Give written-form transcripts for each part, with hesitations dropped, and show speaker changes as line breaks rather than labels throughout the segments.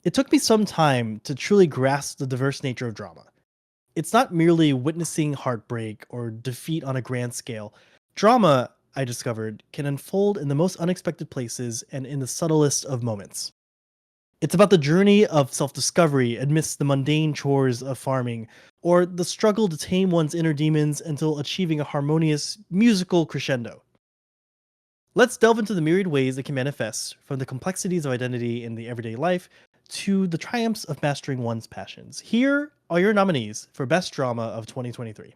It took me some time to truly grasp the diverse nature of drama. It's not merely witnessing heartbreak or defeat on a grand scale. Drama, I discovered, can unfold in the most unexpected places and in the subtlest of moments. It's about the journey of self discovery amidst the mundane chores of farming, or the struggle to tame one's inner demons until achieving a harmonious musical crescendo. Let's delve into the myriad ways it can manifest, from the complexities of identity in the everyday life to the triumphs of mastering one's passions. Here are your nominees for Best Drama of 2023.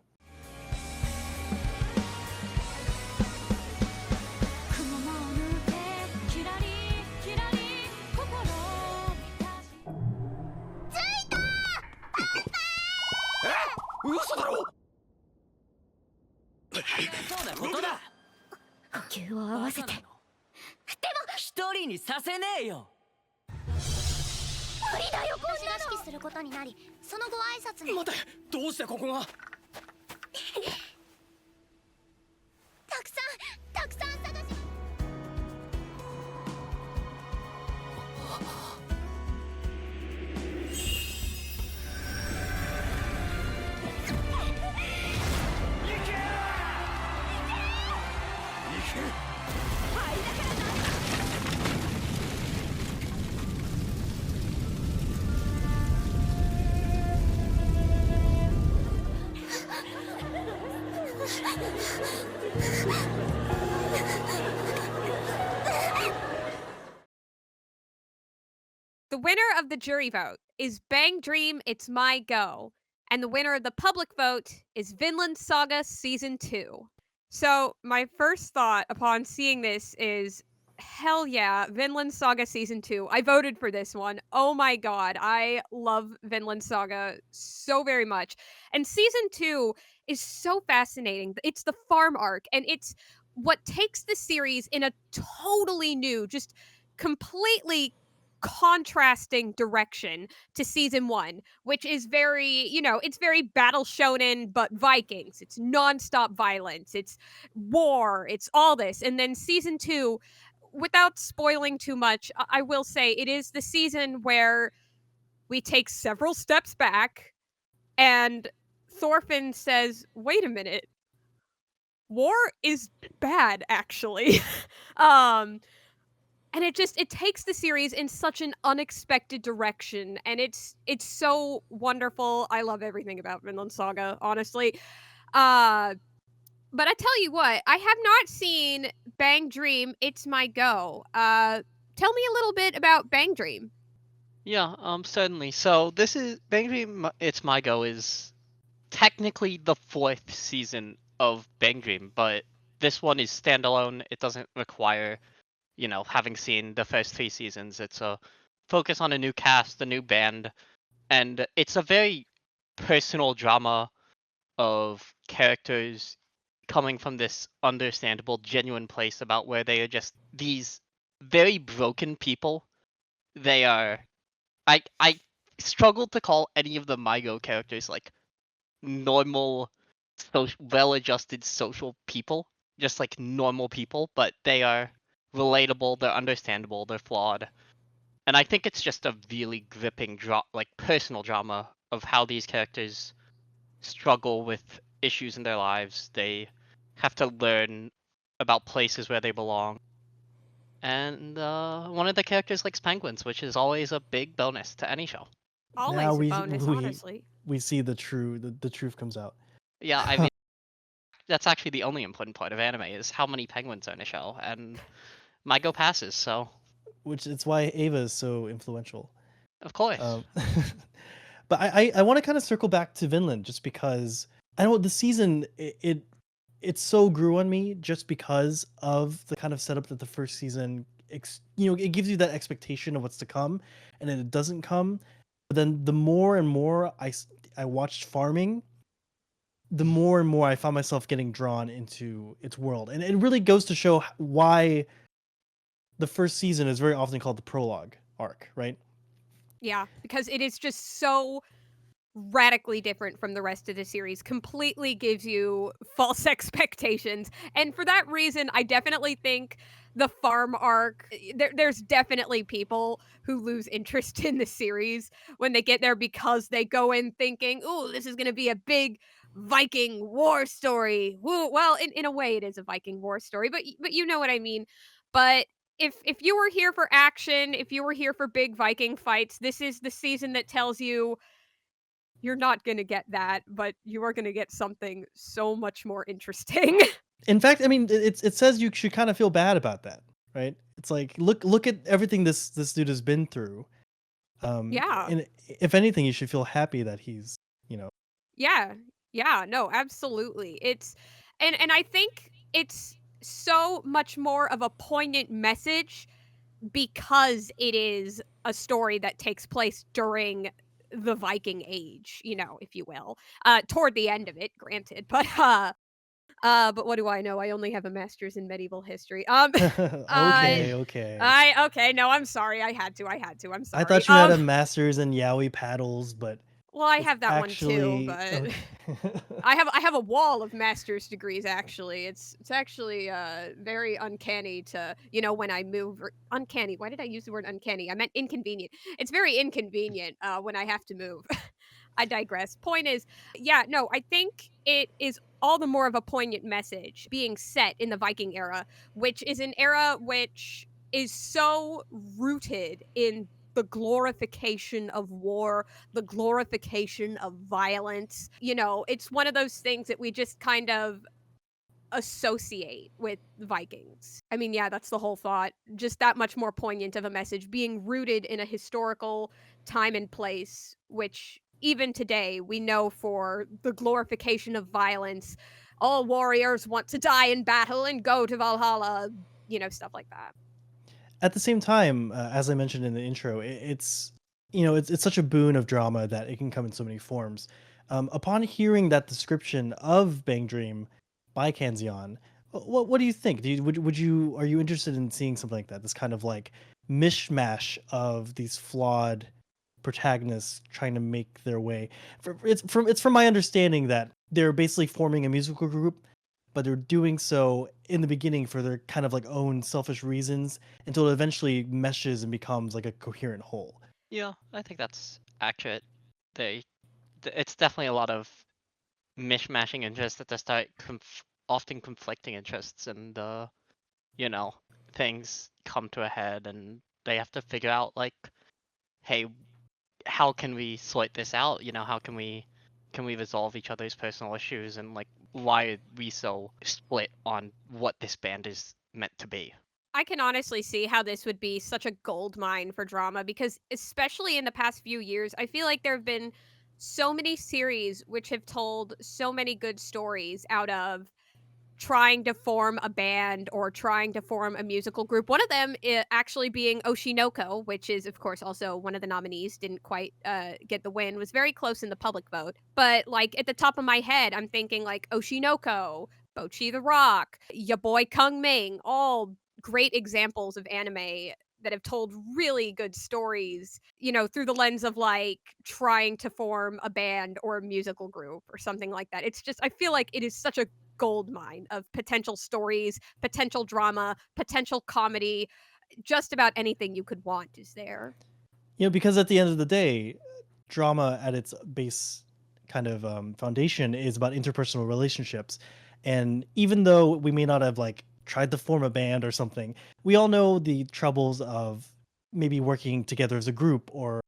The winner of the jury vote is Bang Dream It's My Go, and the winner of the public vote is Vinland Saga Season 2. So, my first thought upon seeing this is hell yeah, Vinland Saga Season 2. I voted for this one. Oh my god, I love Vinland Saga so very much. And Season 2 is so fascinating. It's the farm arc, and it's what takes the series in a totally new, just completely contrasting direction to season 1, which is very, it's very battle shonen but Vikings. It's nonstop violence. It's war. It's all this. And then season 2, without spoiling too much, I will say it is the season where we take several steps back and Thorfinn says, "Wait a minute. War is bad actually." um and it takes the series in such an unexpected direction, and it's so wonderful. I love everything about Vinland Saga, honestly. Uh but I tell you what, I have not seen Bang Dream It's My Go. Tell me a little bit about Bang Dream.
Yeah, certainly. So this is It's My Go is technically the fourth season of Bang Dream, but this one is standalone. It doesn't require, having seen the first three seasons. It's a focus on a new cast, a new band, and it's a very personal drama of characters coming from this understandable, genuine place about where they are just these very broken people. They are I struggle to call any of the Mygo characters like normal, well-adjusted social people, just like normal people, but they are relatable, they're understandable, they're flawed, and I think it's just a really gripping like personal drama of how these characters struggle with issues in their lives. They have to learn about places where they belong. And one of the characters likes penguins, which is always a big bonus to any show.
Now
Always a
we
bonus,
we
honestly.
we see the truth comes out.
Yeah, I mean that's actually the only important part of anime is how many penguins are in a show, and my go passes. So
Which it's why Ava is so influential.
of course,
Um, but I want to kind of circle back to Vinland just because I know the season it so grew on me just because of the kind of setup that the first season it gives you that expectation of what's to come, and then it doesn't come. But then the more and more I watched farming, the more and more I found myself getting drawn into its world, and it really goes to show why the first season is very often called the prologue arc, right?
Yeah, because it is just so radically different from the rest of the series, completely gives you false expectations. And for that reason, I definitely think the farm arc, there's definitely people who lose interest in the series when they get there because they go in thinking, "Ooh, this is going to be a big Viking war story." Woo. Well, in a way it is a Viking war story, but you know what I mean. But if you were here for action, if you were here for big Viking fights, this is the season that tells you you're not gonna get that, but you are gonna get something so much more interesting.
In fact, I mean, it says you should kind of feel bad about that, right? It's like look at everything this dude has been through.
Yeah.
And if anything, you should feel happy that he's, you know.
Yeah. Yeah, no, absolutely. And I think it's so much more of a poignant message because it is a story that takes place during the Viking Age, if you will. Toward the end of it, granted, but what do I know? I only have a master's in medieval history. I
Okay, okay.
okay, no, I'm sorry. I'm
I
sorry.
thought you had a master's in yaoi paddles, but
Well, I
it's
have that one too,
actually
but
okay.
I have a wall of master's degrees actually. It's actually very uncanny to, when I move uncanny. Why did I use the word uncanny? I meant inconvenient. It's very inconvenient when I have to move. I digress. Point is, yeah, no, I think it is all the more of a poignant message being set in the Viking era, which is an era which is so rooted in the glorification of war, the glorification of violence. It's one of those things that we just kind of associate with Vikings. I mean, yeah, that's the whole thought. Just that much more poignant of a message, being rooted in a historical time and place, which even today we know for the glorification of violence. All warriors want to die in battle and go to Valhalla, stuff like that.
At the same time, as I mentioned in the intro, it's it's such a boon of drama that it can come in so many forms. Upon hearing that description of Bang Dream by Kanzion, what do you think? Would you are you interested in seeing something like that? This kind of like mishmash of these flawed protagonists trying to make their way. It's from my understanding that they're basically forming a musical group, but they're doing so in the beginning for their kind of like own selfish reasons until it eventually meshes and becomes like a coherent whole.
Yeah, I think that's accurate. They, it's definitely a lot of mishmashing interests at the start, often conflicting interests, and you know, things come to a head, and they have to figure out like, hey, how can we sort this out? How can we resolve each other's personal issues, and like, why are we so split on what this band is meant to be?
I can honestly see how this would be such a gold mine for drama because, especially in the past few years, I feel like there have been so many series which have told so many good stories out of trying to form a band or trying to form a musical group. One of them actually being Oshinoko, which is, of course, also one of the nominees. Didn't quite get the win. Was very close in the public vote. But like at the top of my head, I'm thinking like Oshinoko, Bochi the Rock, ya boy Kung Ming, all great examples of anime that have told really good stories, through the lens of like trying to form a band or a musical group or something like that. It's just, I feel like it is such a gold mine of potential stories, potential drama, potential comedy. Just about anything you could want is there.
Because at the end of the day, drama at its base kind of foundation is about interpersonal relationships. And even though we may not have like tried to form a band or something, we all know the troubles of maybe working together as a group, or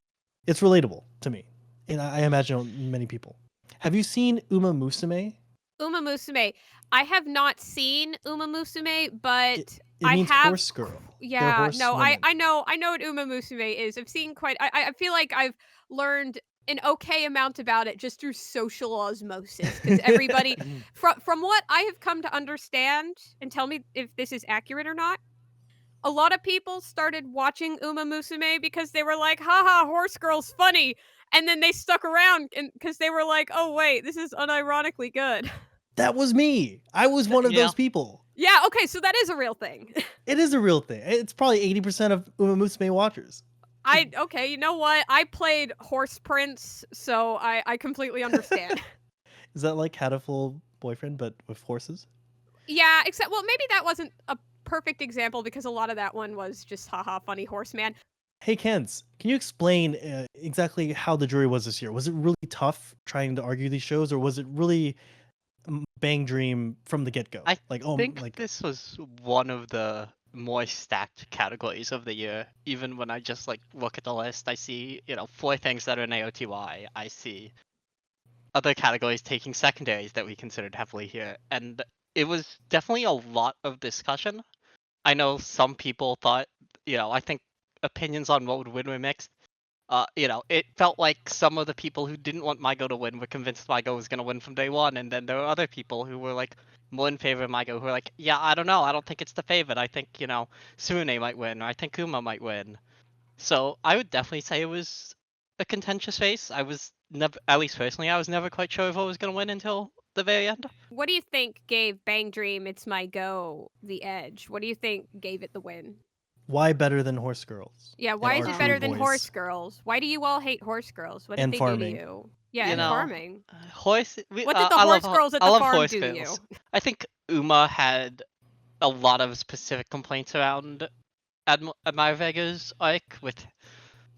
it's relatable to me. And I imagine many people. Have you seen Uma Musume?
Uma Musume. I have not seen Uma Musume,
It
but
it
I
means
have.
horse girl. They're
Yeah,
horse
no, I
women.
I know I know what Uma Musume is. I've seen quite. I feel like I've learned an okay amount about it just through social osmosis because everybody from what I have come to understand, and tell me if this is accurate or not. A lot of people started watching Uma Musume because they were like, "Haha, horse girl's funny," and then they stuck around because they were like, "Oh wait, this is unironically good."
That was me. I was one of
Yeah,
those people.
Yeah, okay, so that is a real thing.
It is a real thing. It's probably 80% of Uma Musume watchers.
Okay, you know what? I played Horse Prince, so I completely understand.
Is that like Hatoful Boyfriend but with horses?
Yeah, except well, maybe that wasn't a perfect example because a lot of that one was just haha funny horseman.
Hey, Kens, can you explain exactly how the jury was this year? Was it really tough trying to argue these shows, or was it really Bang Dream from the get go?
I
Like,
think this was one of the more stacked categories of the year. Even when I just like look at the list, I see, four things that are in AOTY. I see other categories taking secondaries that we considered heavily here. And it was definitely a lot of discussion. I know some people thought, I think opinions on what would win were mixed. It felt like some of the people who didn't want Mygo to win were convinced Mygo was going to win from day one, and then there were other people who were like more in favor of Mygo who were like, yeah, I don't know, I don't think it's the favorite. I think Surune might win, or I think Kuma might win. So I would definitely say it was a contentious race. I was never, at least personally, I was never quite sure if I was going to win until the very end.
What do you think gave Bang Dream It's My Go the edge? What do you think gave it the win?
why better than Horse Girls?
Yeah,
and
why is it
Archery
better than
Boys
Horse Girls? Why do you all hate Horse Girls? What did
and
they
farming?
do to you? Yeah,
You
and
know,
farming.
Horse.
What did the
I
horse
love,
girls at
I
the
love
farm
horse
do to
girls.
you?
I think Uma had a lot of specific complaints around Admire Vega's arc with.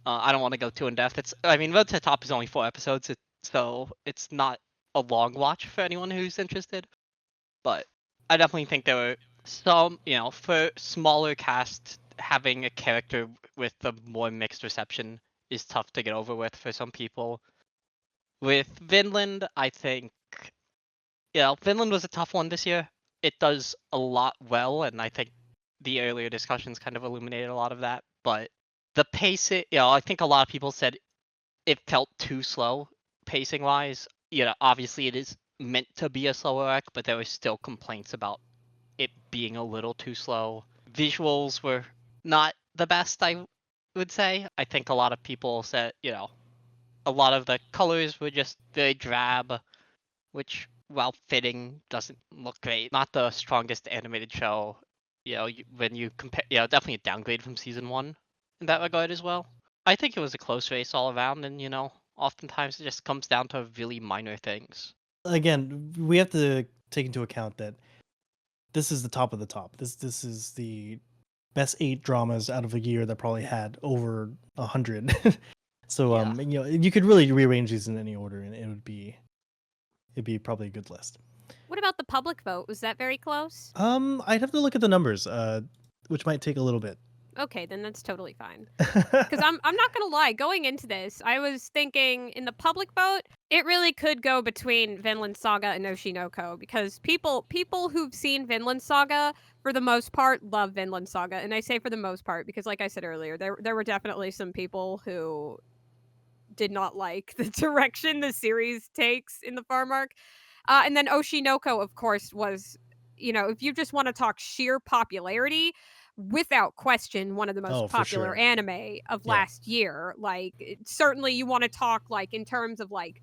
I don't want to go too in depth. Road to the Top is only 4 episodes, so it's not a long watch for anyone who's interested. But I definitely think there were some, for smaller cast, having a character with a more mixed reception is tough to get over with for some people. With Vinland, I think, Vinland was a tough one this year. It does a lot well, and I think the earlier discussions kind of illuminated a lot of that. But the pace, I think a lot of people said it felt too slow pacing wise. Obviously it is meant to be a slower arc, but there were still complaints about it being a little too slow. Visuals were not the best, I would say. I think a lot of people said, a lot of the colors were just very drab, which, while fitting, doesn't look great. Not the strongest animated show. When you compare, definitely a downgrade from season one in that regard as well. I think it was a close race all around, and oftentimes it just comes down to really minor things.
Again, we have to take into account that this is the top of the top. This is the best 8 dramas out of a year that probably had over 100. So
Yeah.
you could really rearrange these in any order, and it'd be probably a good list.
What about the public vote? Was that very close?
I'd have to look at the numbers, which might take a little bit.
Okay, then that's totally fine. Because I'm not gonna lie, going into this, I was thinking in the public vote, it really could go between Vinland Saga and Oshinoko because people who've seen Vinland Saga for the most part love Vinland Saga, and I say for the most part because, like I said earlier, there were definitely some people who did not like the direction the series takes in the farm arc, and then Oshinoko, of course, was if you just want to talk sheer popularity, without question one of the most
Oh, for
popular
sure.
anime of
Yeah.
last year. Like certainly you want to talk like in terms of like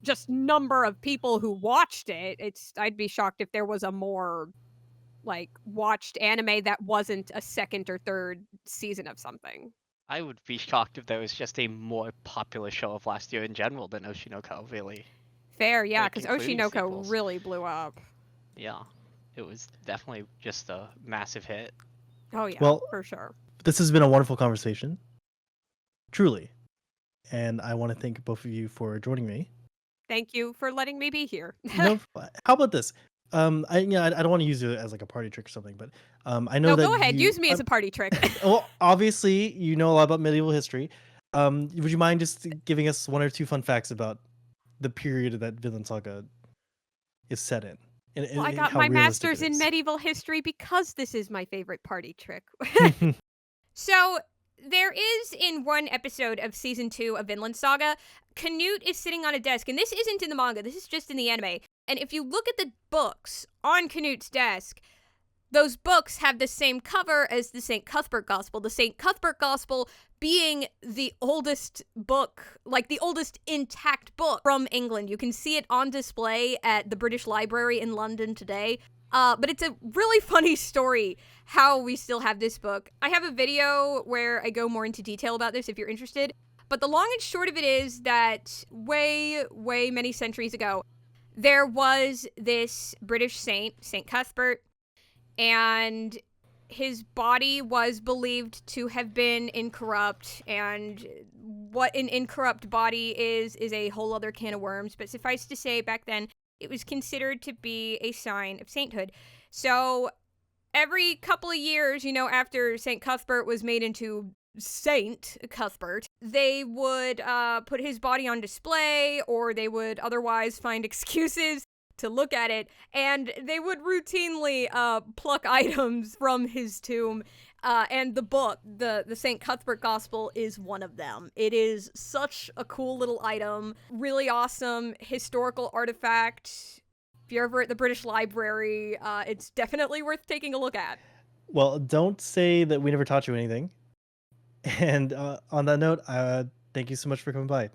just number of people who watched it. I'd be shocked if there was a more like watched anime that wasn't a second or third season of something.
I would be shocked if there was just a more popular show of last year in general than Oshinoko, really.
Fair, yeah,
Like,
because
including
Oshinoko
sequels.
really blew up.
Yeah. It was definitely just a massive hit.
Oh yeah,
Well,
for sure.
this has been a wonderful conversation, truly, and I want to thank both of you for joining me.
Thank you for letting me be here.
No, how about this? I don't want to use it as like a party trick or something, but I know
No,
that
go ahead.
you.
Use me as a party trick.
Well, obviously, you know a lot about medieval history. Would you mind just giving us 1 or 2 fun facts about the period that Vinland Saga is set in, and,
Well, I
and
got
how
my
realistic
master's
it
in
is?
medieval history because this is my favorite party trick. So, there is in one episode of season 2 of Vinland Saga, Canute is sitting on a desk, and this isn't in the manga, this is just in the anime. And if you look at the books on Canute's desk, those books have the same cover as the St. Cuthbert Gospel. The St. Cuthbert Gospel being the oldest book, like the oldest intact book from England. You can see it on display at the British Library in London today. But it's a really funny story how we still have this book. I have a video where I go more into detail about this if you're interested. But the long and short of it is that way, way many centuries ago, there was this British saint, Saint Cuthbert, and his body was believed to have been incorrupt, and what an incorrupt body is a whole other can of worms. But suffice to say, back then, it was considered to be a sign of sainthood. So every couple of years, after St. Cuthbert was made into Saint Cuthbert, they would put his body on display, or they would otherwise find excuses to look at it, and they would routinely pluck items from his tomb. And the book, the St. Cuthbert Gospel, is one of them. It is such a cool little item, really awesome historical artifact. If you're ever at the British Library, it's definitely worth taking a look at.
Well, don't say that we never taught you anything. And on that note, thank you so much for coming by.